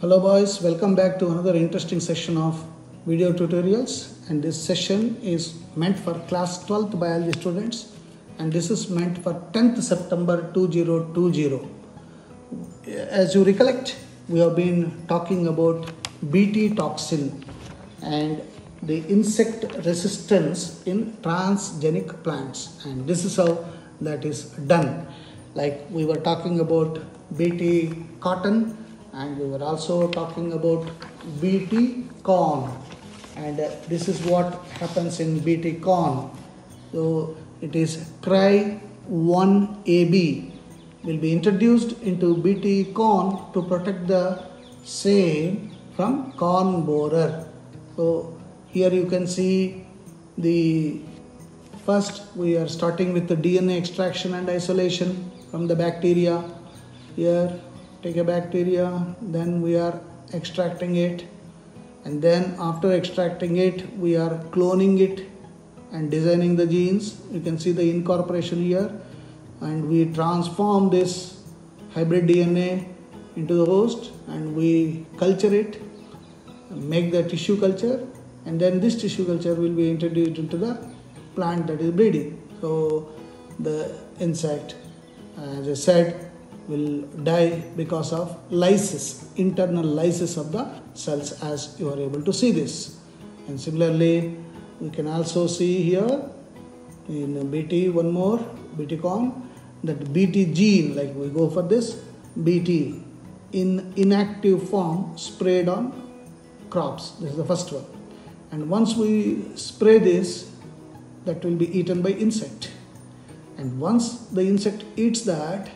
Hello boys, welcome back to another interesting session of video tutorials, and this session is meant for class 12th biology students, and this is meant for 10th September 2020. As you recollect, we have been talking about Bt toxin and the insect resistance in transgenic plants, and this is how that is done. Like we were talking about Bt cotton, and we were also talking about Bt corn, and this is what happens in Bt corn. So it is Cry1AB will be introduced into Bt corn to protect the same from corn borer. So here you can see the first we are starting with the DNA extraction and isolation from the bacteria. Here take a bacteria, then we are extracting it, and then after extracting it we are cloning it and designing the genes. You can see the incorporation here, and we transform this hybrid DNA into the host and we culture it, make the tissue culture, and then this tissue culture will be introduced into the plant that is breeding. So the insect, as I said, will die because of lysis, internal lysis of the cells, as you are able to see this. And similarly, we can also see here in Bt, one more, Bt corn, that Bt gene, like we go for this, Bt in inactive form sprayed on crops. This is the first one. And once we spray this, that will be eaten by insect. And once the insect eats that,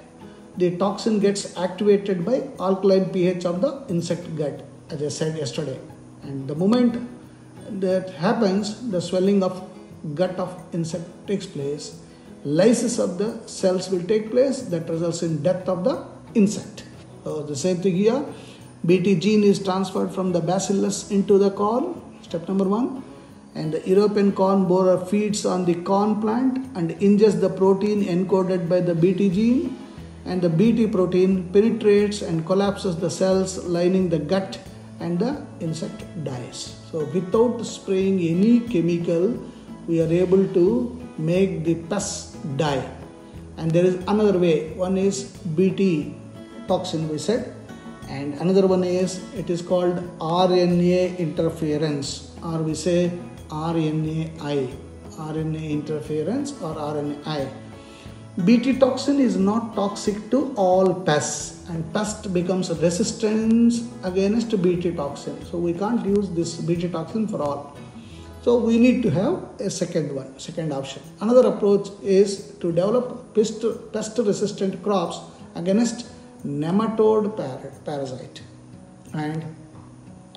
the toxin gets activated by alkaline pH of the insect gut, as I said yesterday. And the moment that happens, the swelling of gut of insect takes place, lysis of the cells will take place, that results in death of the insect. So the same thing here, Bt gene is transferred from the bacillus into the corn, step number 1. And the European corn borer feeds on the corn plant and ingests the protein encoded by the Bt gene, and the Bt protein penetrates and collapses the cells lining the gut, and the insect dies. So without spraying any chemical, we are able to make the pests die. And there is another way. One is Bt toxin, we said, and another one is, it is called RNA interference, or we say RNAi, RNA interference or RNAi. Bt toxin is not toxic to all pests, and pest becomes resistant against Bt toxin. So we can't use this Bt toxin for all. So we need to have a second option. Another approach is to develop pest resistant crops against nematode parasite. And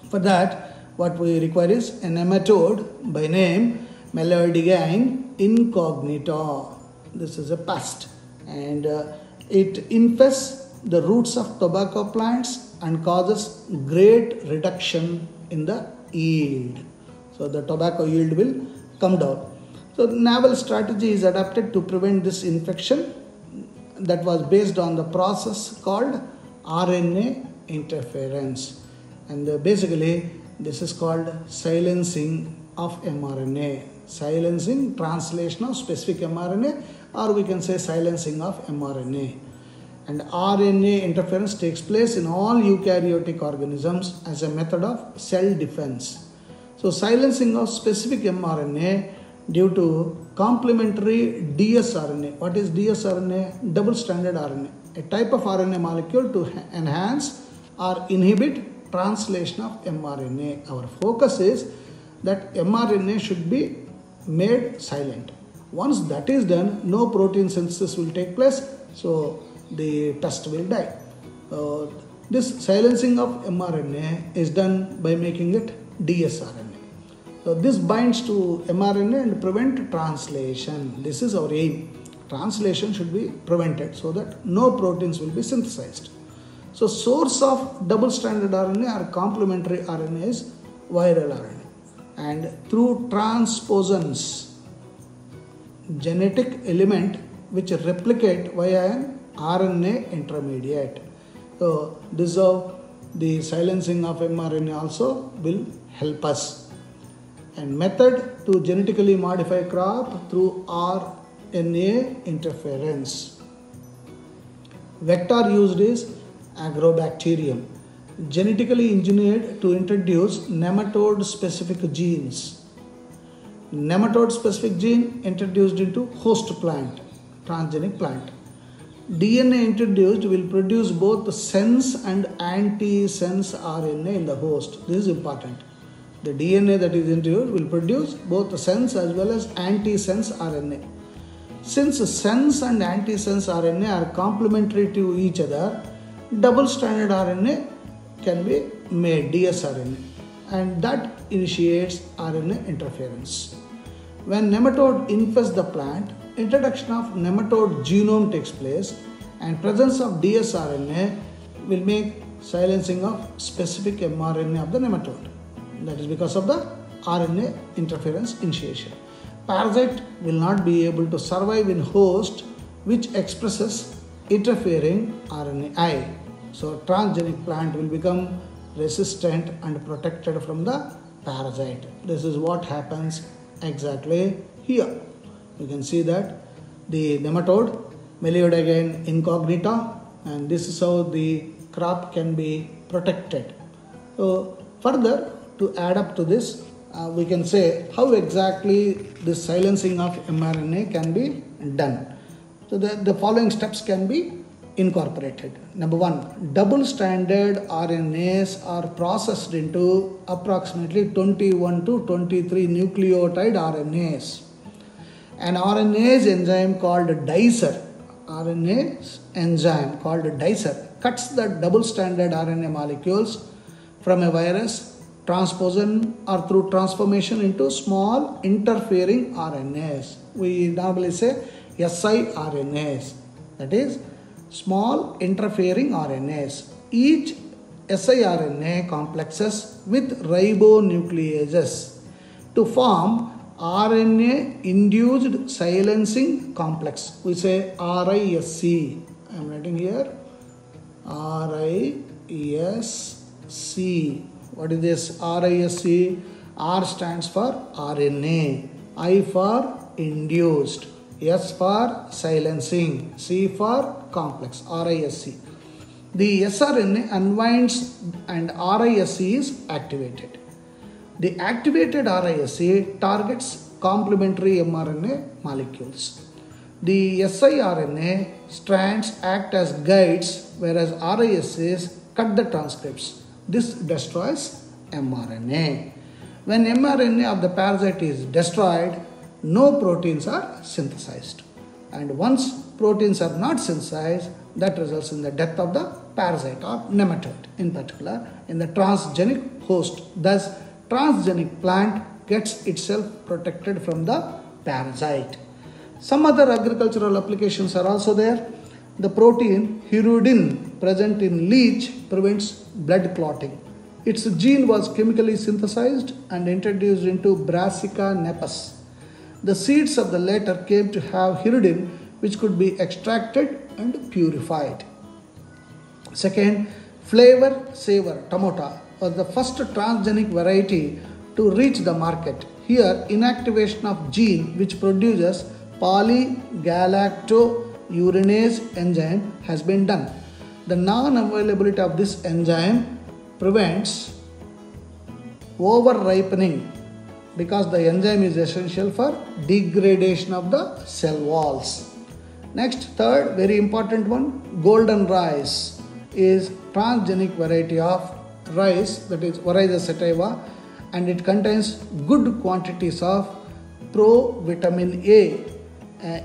for that, what we require is a nematode by name Meloidigain incognita. This is a pest, and it infests the roots of tobacco plants and causes great reduction in the yield. So the tobacco yield will come down. So the naval strategy is adapted to prevent this infection, that was based on the process called RNA interference. And basically this is called silencing of mRNA, silencing translation of specific mRNA, or we can say silencing of mRNA. And RNA interference takes place in all eukaryotic organisms as a method of cell defense. So silencing of specific mRNA due to complementary dsRNA. What is dsRNA? Double-stranded RNA, a type of RNA molecule to enhance or inhibit translation of mRNA. Our focus is that mRNA should be made silent. Once that is done, no protein synthesis will take place, so the pest will die. This silencing of mRNA is done by making it dsRNA. So this binds to mRNA and prevent translation. This is our aim. Translation should be prevented so that no proteins will be synthesized. So source of double-stranded RNA or complementary RNA is viral RNA. And through transposons, genetic element which replicate via an RNA intermediate. So this is how the silencing of mRNA also will help us. And method to genetically modify crop through RNA interference. Vector used is Agrobacterium, genetically engineered to introduce nematode specific genes. Nematode specific gene introduced into host plant, transgenic plant. DNA introduced will produce both sense and antisense RNA in the host. This is important. The DNA that is introduced will produce both sense as well as antisense RNA. Since sense and antisense RNA are complementary to each other, double-stranded RNA can be made, dsRNA, and that initiates RNA interference. When nematode infests the plant, introduction of nematode genome takes place, and presence of dsRNA will make silencing of specific mRNA of the nematode. That is because of the RNA interference initiation. Parasite will not be able to survive in host which expresses interfering RNAi. So transgenic plant will become resistant and protected from the parasite. This is what happens exactly here. You can see that the nematode, Melioidogain incognita, and this is how the crop can be protected. So further, to add up to this, we can say how exactly this silencing of mRNA can be done. So the following steps can be incorporated. Number one, double-stranded RNAs are processed into approximately 21 to 23 nucleotide RNAs. An RNase enzyme called dicer, cuts the double-stranded RNA molecules from a virus, transposon or through transformation into small interfering RNAs. We normally say siRNAs, that is small interfering RNAs. Each siRNA complexes with ribonucleases to form RNA-induced silencing complex. We say RISC. I am writing here RISC. What is this RISC? R stands for RNA, I for induced, S for silencing, C for complex, RISC. The sRNA unwinds and RISC is activated. The activated RISC targets complementary mRNA molecules. The siRNA strands act as guides, whereas RISCs cut the transcripts. This destroys mRNA. When mRNA of the parasite is destroyed, no proteins are synthesized. And once proteins are not synthesized, that results in the death of the parasite or nematode, in particular in the transgenic host. Thus, transgenic plant gets itself protected from the parasite. Some other agricultural applications are also there. The protein hirudin present in leech prevents blood clotting. Its gene was chemically synthesized and introduced into Brassica nepus. The seeds of the latter came to have hirudin, which could be extracted and purified. Second, flavor saver tomato was the first transgenic variety to reach the market. Here, inactivation of gene which produces polygalacturonase enzyme has been done. The non-availability of this enzyme prevents over-ripening because the enzyme is essential for degradation of the cell walls. Next, third, very important one, golden rice is transgenic variety of rice, that is Oryza sativa, and it contains good quantities of provitamin A,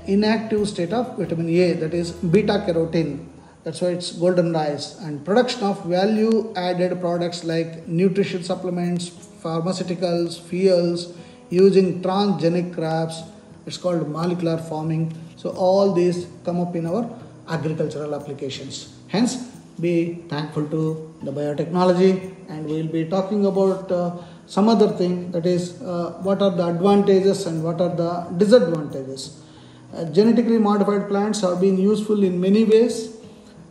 inactive state of vitamin A, that is beta carotene. That's why it's golden rice. And production of value added products like nutrition supplements, pharmaceuticals, fuels using transgenic crops, it's called molecular farming. So all these come up in our agricultural applications. Hence, be thankful to the biotechnology, and we will be talking about some other thing, that is what are the advantages and what are the disadvantages. Genetically modified plants have been useful in many ways.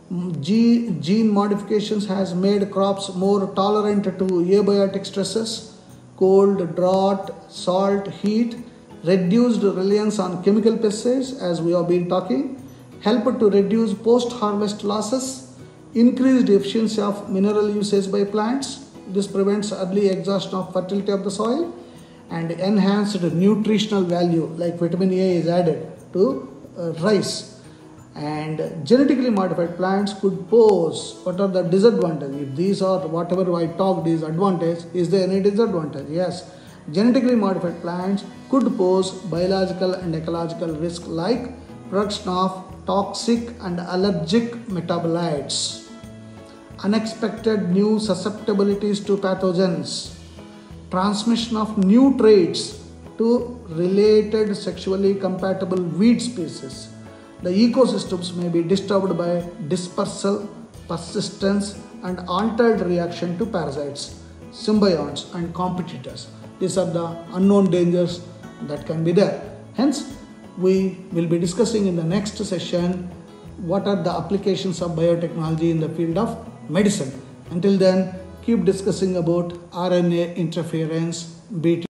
Gene modifications has made crops more tolerant to abiotic stresses, cold, drought, salt, heat, reduced reliance on chemical pesticides as we have been talking, helped to reduce post-harvest losses, increased efficiency of mineral usage by plants. This prevents early exhaustion of fertility of the soil, and enhanced nutritional value like vitamin A is added to rice. And genetically modified plants could pose, what are the disadvantages? If these are whatever I talked is advantage, is there any disadvantage? Yes. Genetically modified plants could pose biological and ecological risk like production of toxic and allergic metabolites, unexpected new susceptibilities to pathogens, transmission of new traits to related sexually compatible weed species. The ecosystems may be disturbed by dispersal, persistence, and altered reaction to parasites, symbionts, and competitors. These are the unknown dangers that can be there. Hence, we will be discussing in the next session what are the applications of biotechnology in the field of medicine. Until then, keep discussing about RNA interference, BT